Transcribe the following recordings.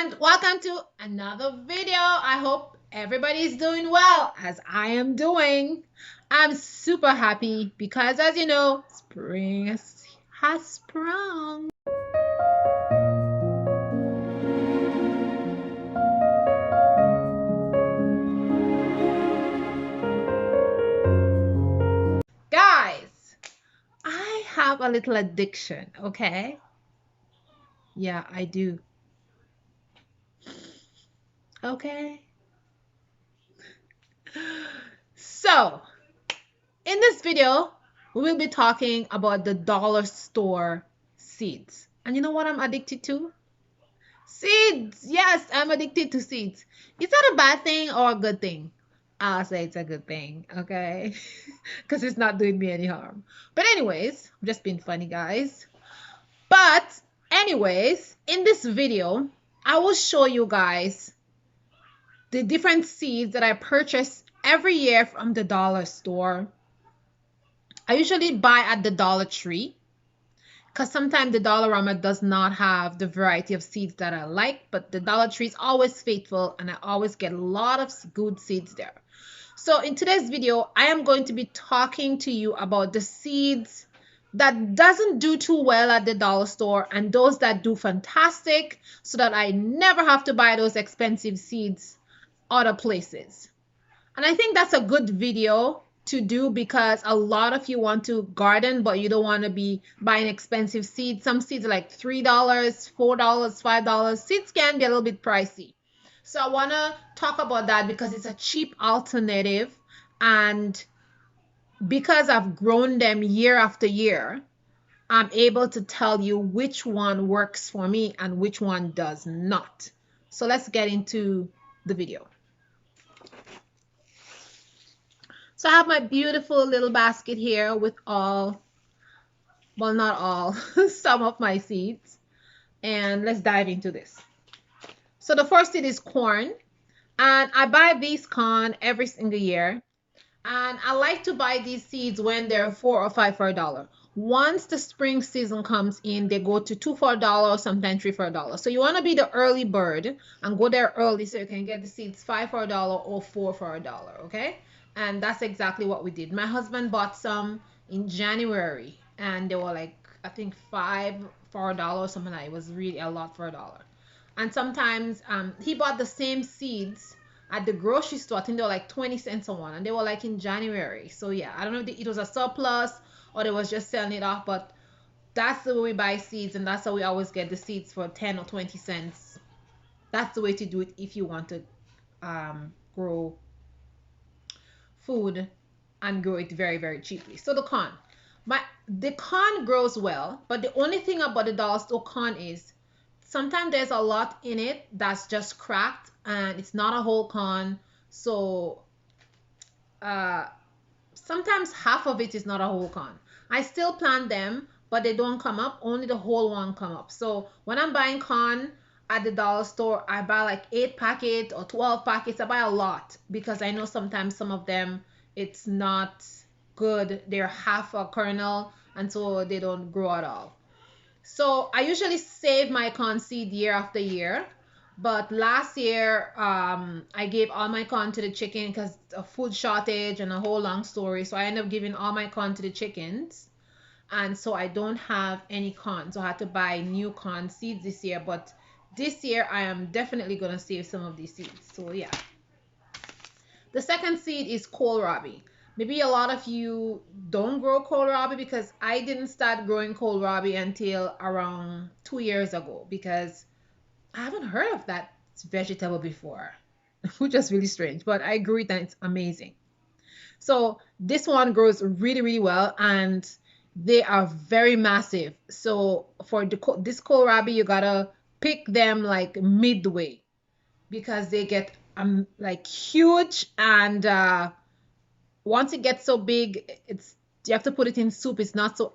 and welcome to another video. I hope everybody is doing well as I am doing. I'm super happy because, as you know, spring has sprung. Guys, I have a little addiction, okay? Yeah, I do. Okay. So, in this video, we will be talking about the dollar store seeds. And you know what I'm addicted to? Seeds. Yes, I'm addicted to seeds. Is that a bad thing or a good thing? I'll say it's a good thing, okay? Because it's not doing me any harm. But anyways, I'm just being funny, guys. But anyways, in this video, I will show you guys the different seeds that I purchase every year from the dollar store. I usually buy at the Dollar Tree because sometimes the Dollarama does not have the variety of seeds that I like, but the Dollar Tree is always faithful and I always get a lot of good seeds there. So in today's video, I am going to be talking to you about the seeds that doesn't do too well at the dollar store and those that do fantastic so that I never have to buy those expensive seeds other places. And I think that's a good video to do because a lot of you want to garden, but you don't want to be buying expensive seeds. Some seeds are like $3, $4, $5. Seeds can be a little bit pricey. So I want to talk about that because it's a cheap alternative. And because I've grown them year after year, I'm able to tell you which one works for me and which one does not. So let's get into the video. So I have my beautiful little basket here with all, well, not all, some of my seeds. And let's dive into this. So the first seed is corn. And I buy these corn every single year. And I like to buy these seeds when they're $4 or $5 for $1. Once the spring season comes in, they go to $2 for $1, sometimes $3 for $1. So you want to be the early bird and go there early so you can get the seeds $5 for $1 or $4 for $1, okay? And that's exactly what we did. My husband bought some in January and they were like, I think $5 for $1 or something like that. It was really a lot for $1. And sometimes he bought the same seeds at the grocery store. I think they were like 20 cents a one and they were like in January. So yeah, I don't know if it was a surplus or they was just selling it off, but that's the way we buy seeds and that's how we always get the seeds for 10 or 20 cents. That's the way to do it if you want to grow food and grow it very, very cheaply. So the corn. The corn grows well, but the only thing about the dollar store corn is sometimes there's a lot in it that's just cracked and it's not a whole corn. So sometimes half of it is not a whole corn. I still plant them, but they don't come up. Only the whole one come up. So when I'm buying corn at the dollar store, I buy like 8 packets or 12 packets. I buy a lot because I know sometimes some of them, it's not good. They're half a kernel and so they don't grow at all. So I usually save my corn seed year after year. But last year, I gave all my corn to the chicken because of food shortage and a whole long story. So I ended up giving all my corn to the chickens. And so I don't have any corn. So I had to buy new corn seeds this year. But this year, I am definitely going to save some of these seeds. So yeah. The second seed is kohlrabi. Maybe a lot of you don't grow kohlrabi because I didn't start growing kohlrabi until around 2 years ago because I haven't heard of that vegetable before, which is really strange, but I grew it and it's amazing. So this one grows really, really well and they are very massive. So for this kohlrabi, you gotta pick them like midway because they get like huge and once it gets so big, you have to put it in soup. It's not so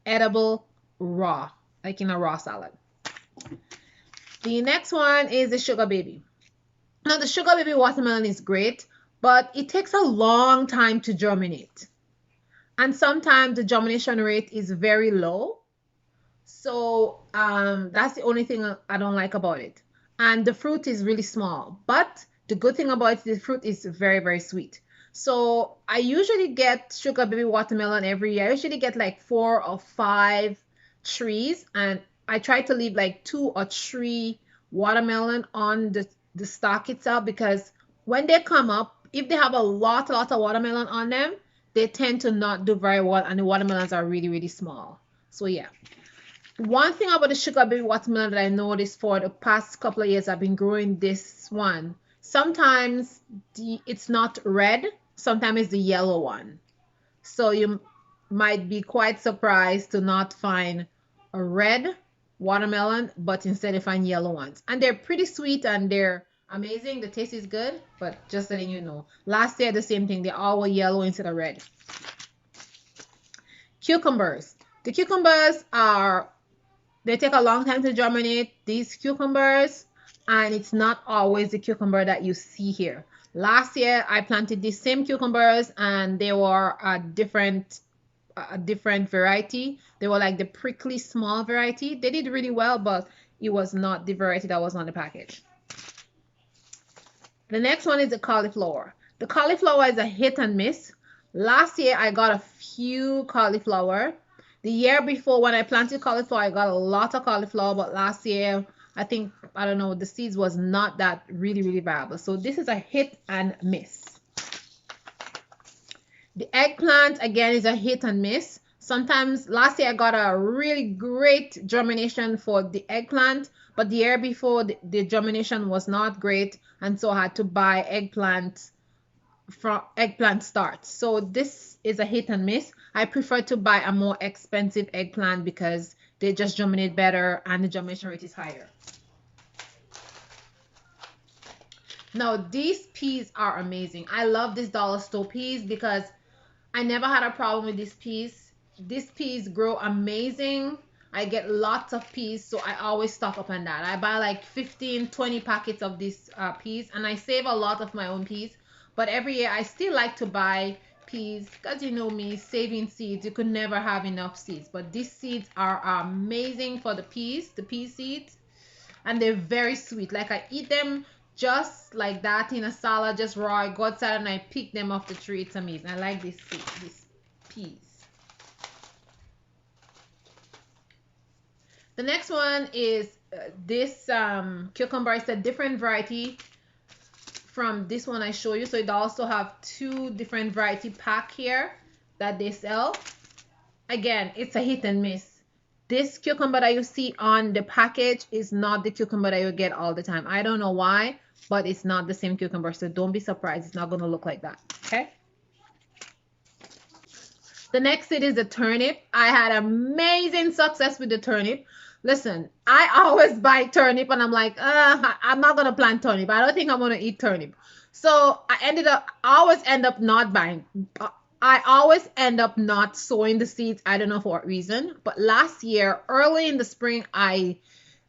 edible raw, like in a raw salad. The next one is the sugar baby. Now the sugar baby watermelon is great, but it takes a long time to germinate. And sometimes the germination rate is very low. So that's the only thing I don't like about it. and the fruit is really small. But the good thing about it, the fruit is very, very sweet. So I usually get sugar baby watermelon every year. I usually get like 4 or 5 trees, and I try to leave like 2 or 3 watermelon on the stalk itself, because when they come up, if they have a lot of watermelon on them, they tend to not do very well, and the watermelons are really, really small. So yeah. One thing about the sugar baby watermelon that I noticed for the past couple of years, I've been growing this one. Sometimes it's not red, sometimes it's the yellow one. So you might be quite surprised to not find a red watermelon, but instead you find yellow ones. And they're pretty sweet and they're amazing. The taste is good, but just letting you know. Last year, the same thing. They all were yellow instead of red. Cucumbers. The cucumbers they take a long time to germinate, these cucumbers, and it's not always the cucumber that you see here. Last year, I planted these same cucumbers, and they were a different variety. They were like the prickly small variety. They did really well, but it was not the variety that was on the package. The next one is the cauliflower. The cauliflower is a hit and miss. Last year, I got a few cauliflower. The year before, when I planted cauliflower, I got a lot of cauliflower, but last year, I think, I don't know, the seeds was not that really, really viable. So this is a hit and miss. The eggplant, again, is a hit and miss. Sometimes, last year I got a really great germination for the eggplant, but the year before, the germination was not great, and so I had to buy eggplant from eggplant starts. So this is a hit and miss. I prefer to buy a more expensive eggplant because they just germinate better and the germination rate is higher. Now these peas are amazing. I love these dollar store peas because I never had a problem with these peas. These peas grow amazing. I get lots of peas, so I always stock up on that. I buy like 15-20 packets of these peas, and I save a lot of my own peas. But every year I still like to buy peas because you know me, saving seeds, you could never have enough seeds. But these seeds are amazing for the pea seeds, and they're very sweet. Like I eat them just like that in a salad, just raw. I go outside and I pick them off the tree. It's amazing. I like these peas. The next one is this cucumber. It's a different variety from this one I show you. So it also have 2 different variety pack here that they sell. Again, it's a hit and miss. This cucumber that you see on the package is not the cucumber that you get all the time. I don't know why, but it's not the same cucumber, so don't be surprised. It's not going to look like that. Okay. The next seed is the turnip. I had amazing success with the turnip. Listen, I always buy turnip and I'm like, I'm not going to plant turnip. I don't think I'm going to eat turnip. So I always end up not buying. I always end up not sowing the seeds. I don't know for what reason. But last year, early in the spring, I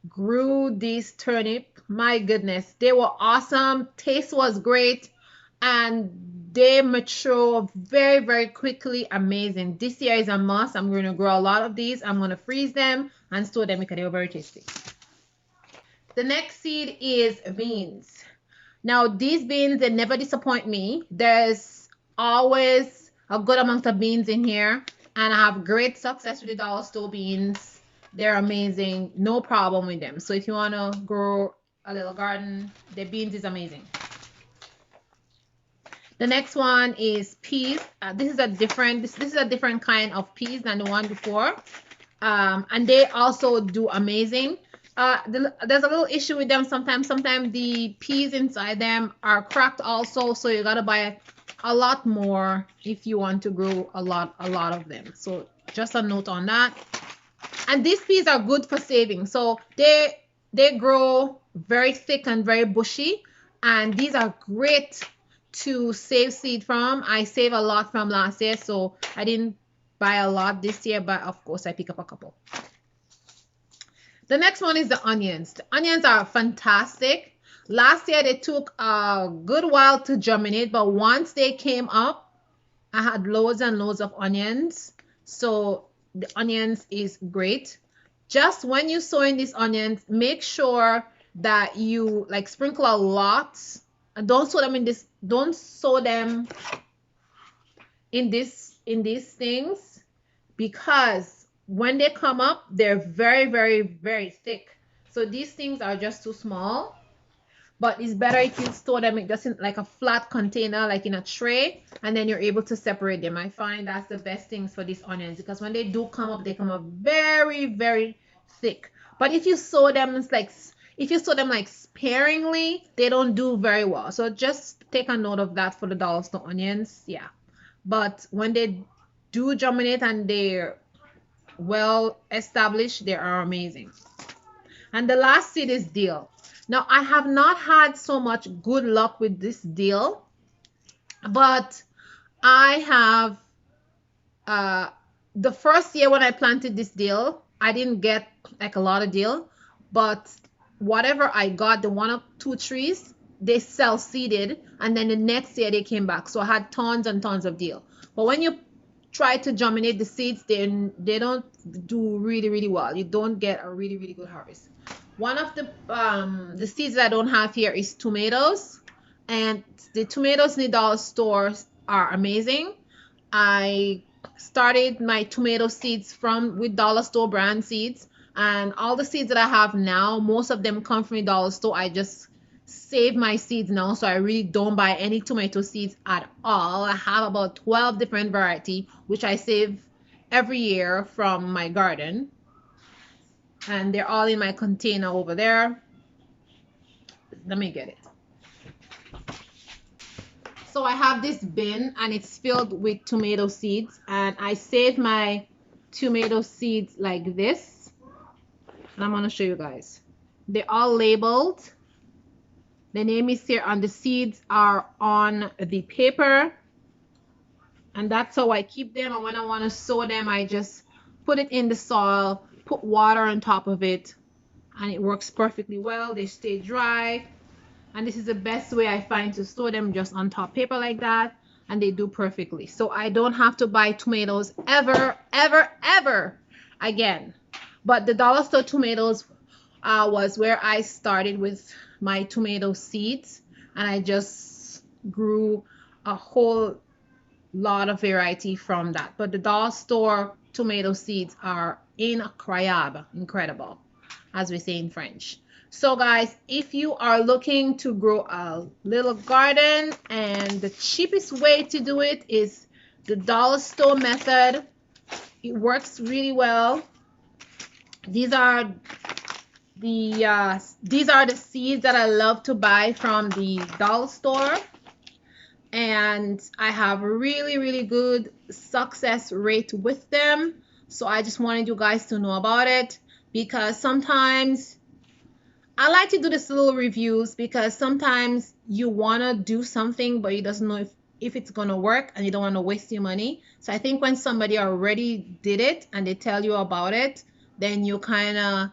grew these turnip. My goodness, they were awesome. Taste was great. And they mature very, very quickly. Amazing. This year is a must. I'm going to grow a lot of these. I'm going to freeze them and store them because they were very tasty. The next seed is beans. Now, these beans, they never disappoint me. There's always a good amount of beans in here. And I have great success with the dollar store beans. They're amazing. No problem with them. So if you want to grow a little garden, the beans is amazing. The next one is peas. This is a different kind of peas than the one before. And they also do amazing. There's a little issue with them sometimes. Sometimes the peas inside them are cracked also, so you gotta buy a lot more if you want to grow a lot of them. So just a note on that. And these peas are good for saving. So they grow very thick and very bushy, and these are great to save seed from. I save a lot from last year, so I didn't buy a lot this year, but of course I pick up a couple. The next one is the onions. The onions are fantastic. Last year they took a good while to germinate, but once they came up, I had loads and loads of onions. So the onions is great. Just when you sow in these onions, make sure that you like sprinkle a lot, and don't sow them in this, don't sow them in these things, because when they come up, they're very, very, very thick. So these things are just too small. But it's better if you store them just in like a flat container, like in a tray, and then you're able to separate them. I find that's the best things for these onions, because when they do come up, they come up very, very thick. But if you sow them, it's like, if you sow them like sparingly, they don't do very well. So just take a note of that for the dollar store onions. Yeah. But when they do germinate and they're well established, they are amazing. And the last seed is dill. Now, I have not had so much good luck with this dill, but I have, the first year when I planted this dill, I didn't get like a lot of dill, but whatever I got, the one or two trees, they self-seeded, and then the next year they came back. So I had tons and tons of dill. But when you try to germinate the seeds, they don't do really, really well. You don't get a really, really good harvest. One of the seeds that I don't have here is tomatoes, and the tomatoes in the dollar stores are amazing. I started my tomato seeds from with dollar store brand seeds, and all the seeds that I have now, most of them come from the dollar store. I just save my seeds now, so I really don't buy any tomato seeds at all. I have about 12 different variety, which I save every year from my garden, and they're all in my container over there. Let me get it. So I have this bin, and it's filled with tomato seeds, and I save my tomato seeds like this, and I'm going to show you guys. They're all labeled. The name is here, and the seeds are on the paper, and that's how I keep them. And when I want to sow them, I just put it in the soil, put water on top of it, and it works perfectly well. They stay dry, and this is the best way I find to store them, just on top paper like that, and they do perfectly. So I don't have to buy tomatoes ever, ever, ever again. But the dollar store tomatoes was where I started with my tomato seeds, and I just grew a whole lot of variety from that. But the dollar store tomato seeds are incredible, as we say in French. So guys, if you are looking to grow a little garden, and the cheapest way to do it is the dollar store method, it works really well. These are the seeds that I love to buy from the dollar store, and I have a really, really good success rate with them. So I just wanted you guys to know about it, because sometimes I like to do this little reviews, because sometimes you want to do something but you doesn't know if it's going to work, and you don't want to waste your money. So I think when somebody already did it and they tell you about it, then you kind of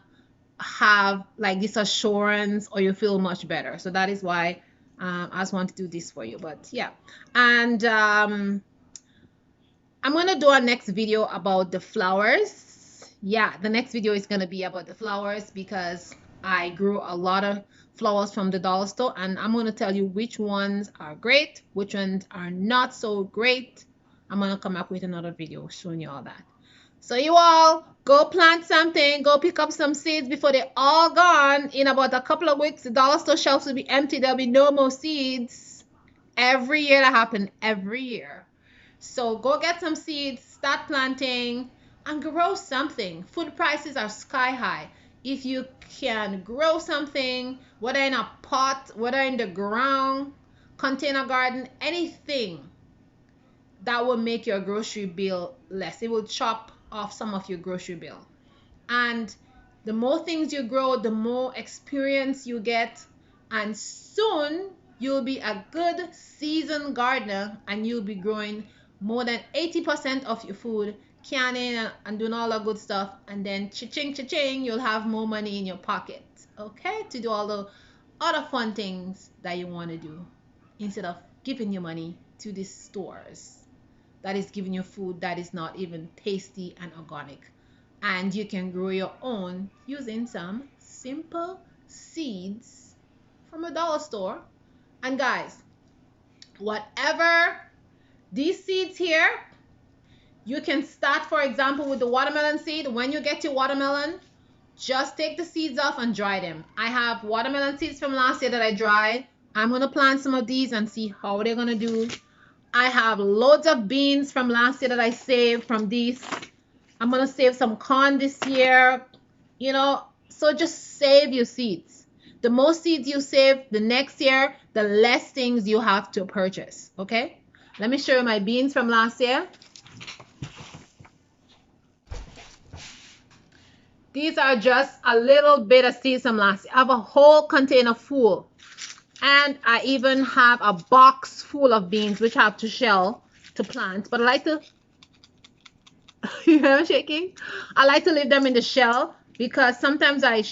have like this assurance, or you feel much better. So that is why I just want to do this for you. But yeah, and I'm gonna do a next video about the flowers. Yeah, the next video is gonna be about the flowers, because I grew a lot of flowers from the dollar store, and I'm gonna tell you which ones are great, which ones are not so great. I'm gonna come up with another video showing you all that. So you all go plant something, go pick up some seeds before they're all gone. In about a couple of weeks, the dollar store shelves will be empty. There'll be no more seeds. Every year that happens, every year. So go get some seeds, start planting, and grow something. Food prices are sky high. If you can grow something, whether in a pot, whether in the ground, container garden, anything that will make your grocery bill less. It will chop off some of your grocery bill. And the more things you grow, the more experience you get, and soon you'll be a good seasoned gardener, and you'll be growing more than 80% of your food, canning and doing all the good stuff, and then cha-ching, cha-ching, you'll have more money in your pocket, okay, to do all the other fun things that you want to do, instead of giving your money to the stores that is giving you food that is not even tasty and organic. And you can grow your own using some simple seeds from a dollar store. And guys, whatever these seeds here, you can start, for example, with the watermelon seed. When you get your watermelon, just take the seeds off and dry them. I have watermelon seeds from last year that I dried. I'm going to plant some of these and see how they're going to do. I have loads of beans from last year that I saved from these. I'm going to save some corn this year. You know, so just save your seeds. The more seeds you save the next year, the less things you have to purchase. Okay? Let me show you my beans from last year. These are just a little bit of seeds from last year. I have a whole container full. And I even have a box full of beans, which I have to shell to plant. But I like to, you know, shaking? I like to leave them in the shell because sometimes I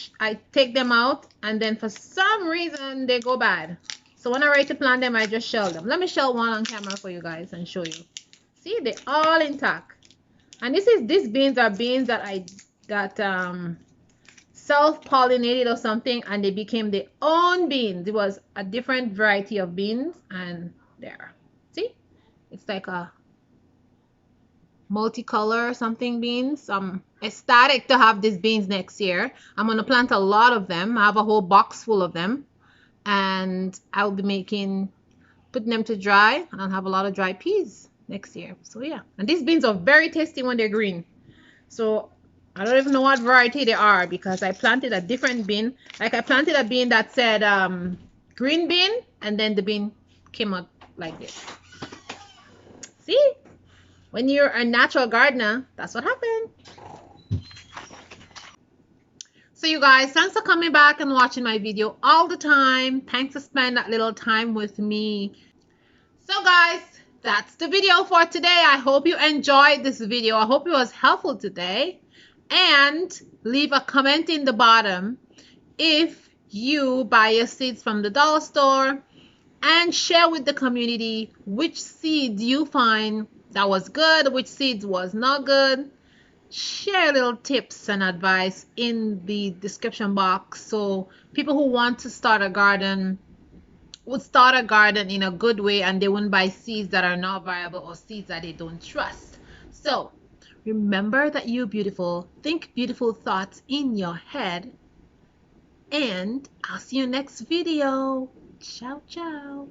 take them out and then for some reason they go bad. So when I'm ready to plant them, I just shell them. Let me shell one on camera for you guys and show you. See, they're all intact. And these beans are beans that I got self-pollinated or something, and they became their own beans. It was a different variety of beans, and there. See? It's like a multicolor something beans. I'm ecstatic to have these beans next year. I'm going to plant a lot of them. I have a whole box full of them, and I'll be putting them to dry, and I'll have a lot of dry peas next year. So yeah, and these beans are very tasty when they're green. So I don't even know what variety they are because I planted a different bean. Like I planted a bean that said green bean, and then the bean came out like this. See? When you're a natural gardener, that's what happened. So you guys, thanks for coming back and watching my video all the time. Thanks for spending that little time with me. So guys, that's the video for today. I hope you enjoyed this video. I hope it was helpful today. And leave a comment in the bottom if you buy your seeds from the dollar store, and share with the community which seeds you find that was good, which seeds was not good. Share little tips and advice in the description box so people who want to start a garden would start a garden in a good way, and they wouldn't buy seeds that are not viable or seeds that they don't trust. So remember that you're beautiful. Think beautiful thoughts in your head. And I'll see you next video. Ciao, ciao.